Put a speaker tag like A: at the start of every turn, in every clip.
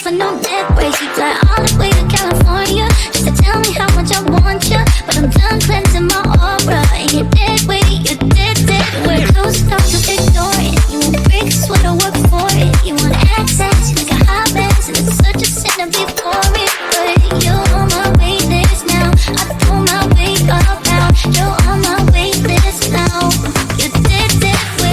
A: for no neck breaks. You fly all the way to California just to tell me how much I want you. But I'm done cleansing my aura, and you're dead weight, you're dead weight. Close enough to ignore it. You want bricks, what I work for it. You want access, like a hot mess, and it's such a sin to be for it. But you're on my wait list now. I throw my weight up out. You're on my wait list now. You're dead weight.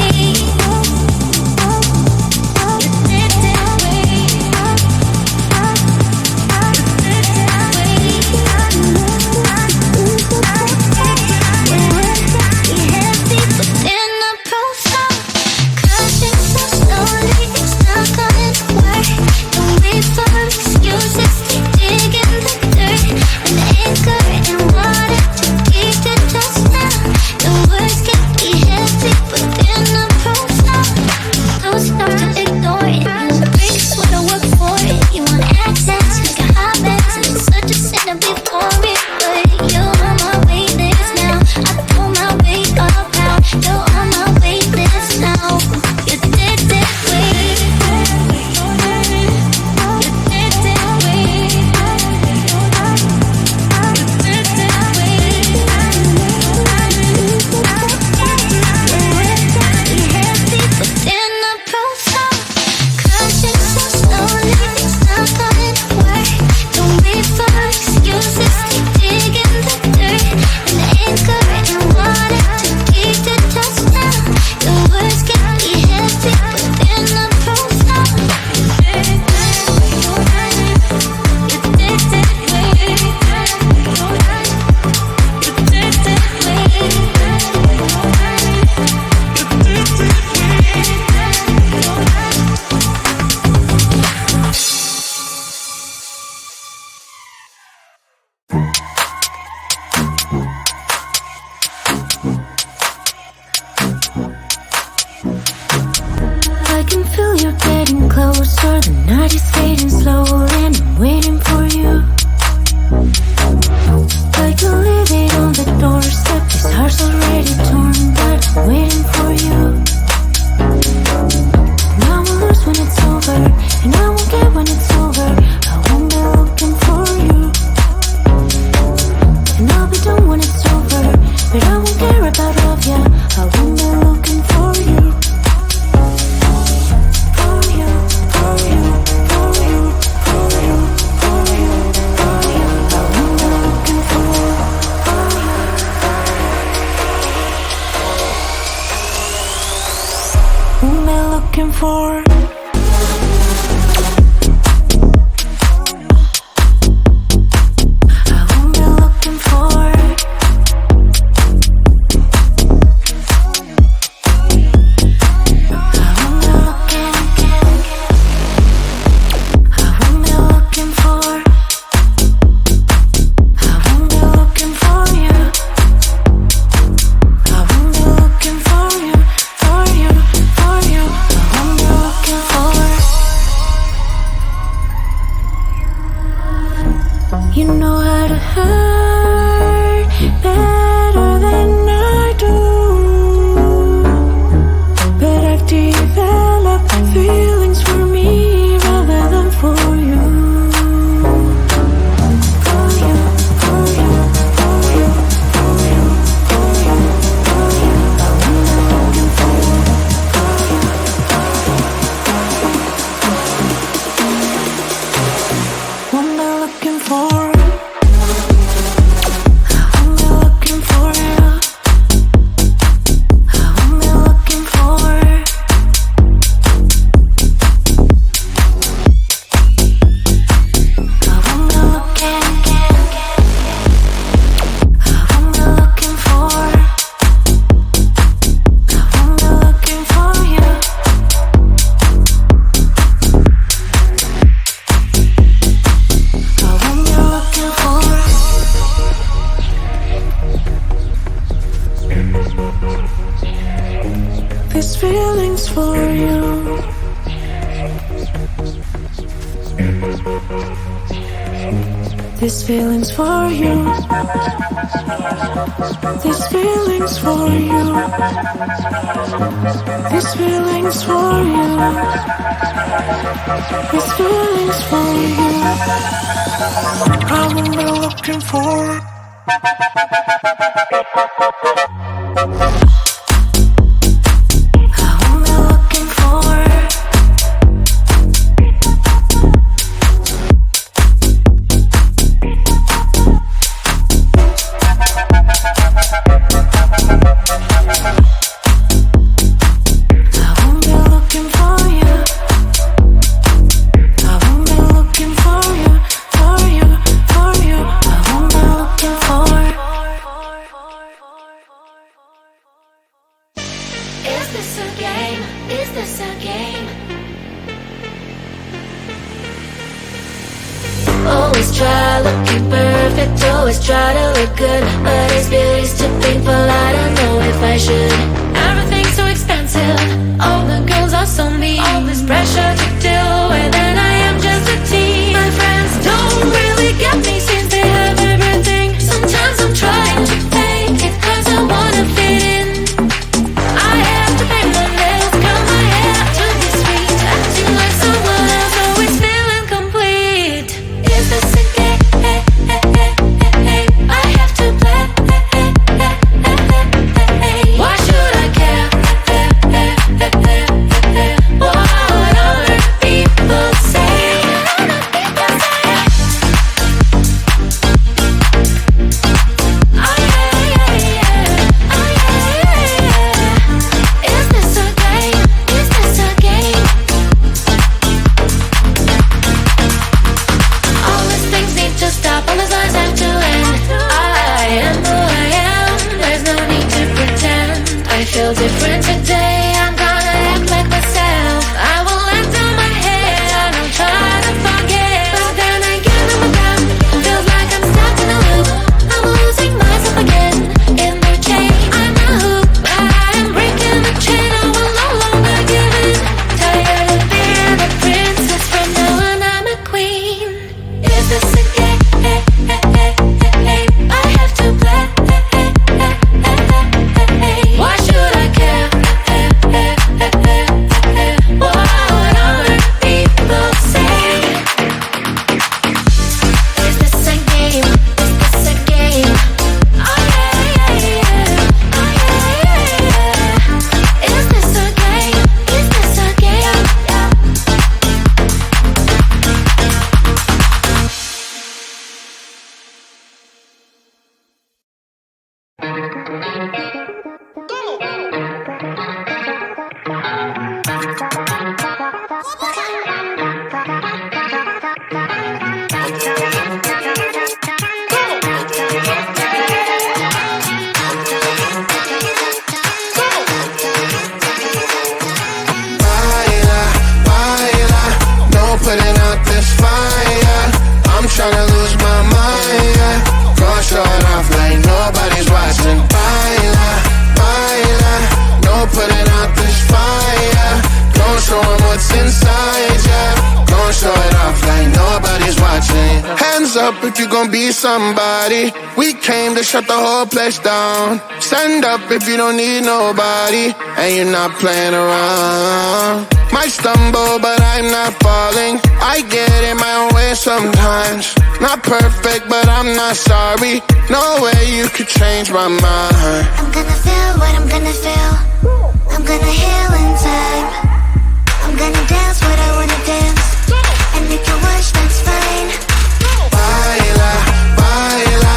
B: This feeling's for you. This feeling's for you. This feeling's for you. This feeling's feelings for you. I won't be looking for it.
A: Always try looking perfect, always try to look good, but it's beauty's too painful, I don't know if I should. Everything's so expensive, all the girls are so mean, all this pressure to deal with, and I am just a teen. My friends don't really get me since they have everything. Sometimes I'm trying to fake it cause I wanna fit in. I have to pay my nails, curl my hair to be sweet, acting like someone else, always feeling complete. Is this a game? I have to play. Why should I care? What other people say? Is this a game? Is this a game? All these things need to stop, all these lies have to end. I am who I am, there's no need to pretend. I feel different today, I'm gonna act like myself. I will let down my head, I don't try to forget. But then again, I'm down, feels like I'm stuck in a loop. I'm losing myself again, in their chain. I'm a hoop, I am breaking the chain, I will no longer give in. Tired of being a princess, from now on I'm a queen. Is this a game? I have to play. Why should I care? What other people say? Is this a game? Is this a game? Oh yeah, yeah, yeah. Oh yeah, yeah, yeah. Is this a game? Is this a game?
C: Baila, baila, no putting out this fire. I'm tryna lose my mind, yeah. Gonna show it off like nobody's watching. Baila, baila, no putting out this fire. Gonna show 'em what's inside, yeah. Gonna show it off like nobody's watching. Hands up if you gon' be somebody. We came to shut the whole place down. Stand up if you don't need nobody, and you're not playing around. Might stumble, but I'm not falling. I get in my own way sometimes. Not perfect, but I'm not sorry. No way you could change my mind.
A: I'm gonna feel what I'm gonna feel. I'm gonna heal in time. I'm gonna dance what I wanna dance. And if you watch, that's fine.
C: Baila, baila,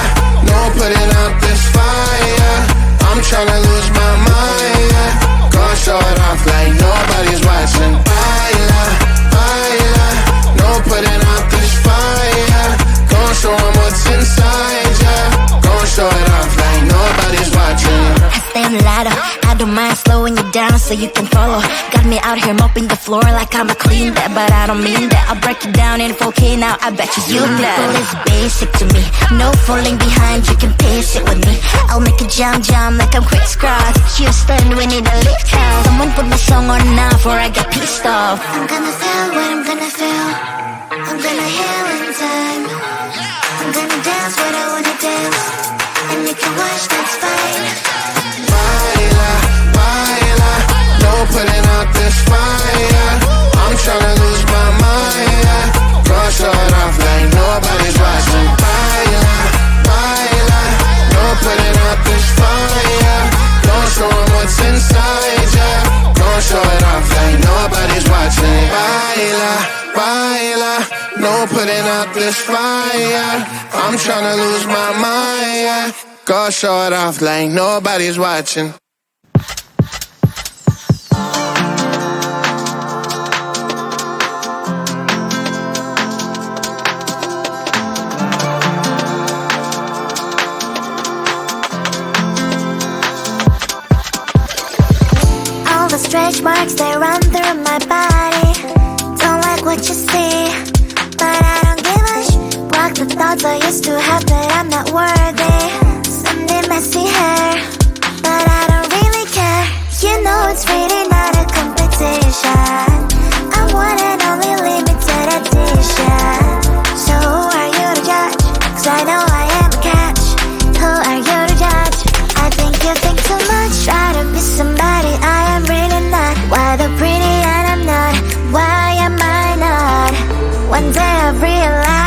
C: no putting out this fire. I'm tryna lose my mind, yeah. Gonna show it off like nobody's watching. Baila, baila, no putting out this fire. Gonna show 'em what's inside, yeah. Gonna show it off like nobody's watching.
A: I stay on the ladder, I don't mind slowing you down so you can follow. Got me out here mopping the floor like I'm a clean that, but I don't mean that. I'll break it down in 4K now, I bet you that. It's basic to me, no falling behind, you can pace it with me. I'll make a jump like I'm quick scratch. Houston, we need a lift out. Someone put my song on now before I get pissed off. I'm gonna feel what I'm gonna feel. I'm gonna heal in time. I'm gonna dance what I wanna dance. And if you watch, that's fine.
C: Baila, baila, no putting out this fire. I'm tryna lose my mind, yeah. No putting out this fire. I'm tryna lose my mind. Go show it off like nobody's watching.
A: Stretch marks, they run through my body. Don't like what you see, but I don't give a block the thoughts I used to have that I'm not worthy. Someday messy hair, but I don't really care. You know it's really not a competition. I'm one and only limited edition. So who are you to judge? 'Cause I know I am a catch. Who are you to judge? I think you think too much. Try to be somebody I am really not. Why the pretty and I'm not? Why am I not? One day I've realized